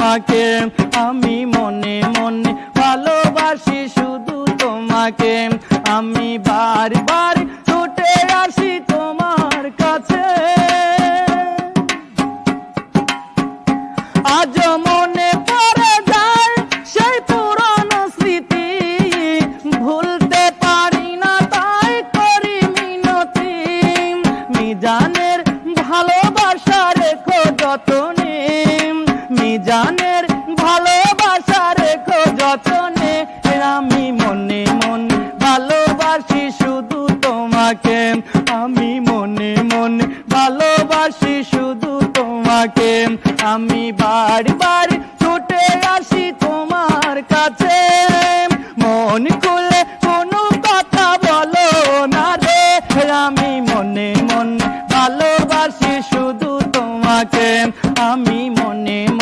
তোমাকে, আমি মনে মনে ভালোবাসি শুধু তোমাকে। আমি বারবার ছুটে আসি তোমার কাছে, আজ মনে পড়ে যায় সেই পুরনো স্মৃতি, ভুলতে পারি না তাই করি মিনতি। মিজানের ভালোবাসা রেখো যতনে, মিজানের ভালোবাসা রেখো যতনে। আমি মনে মনে ভালোবাসি শুধু তোমাকে, আমি মনে মনে ভালোবাসি শুধু তোমাকে। আমি বারবার ছুটে আসি তোমার কাছে, মন খুলে কোনো কথা বলো না রে। আমি মনে মনে ভালোবাসি শুধু তোমাকে, আমি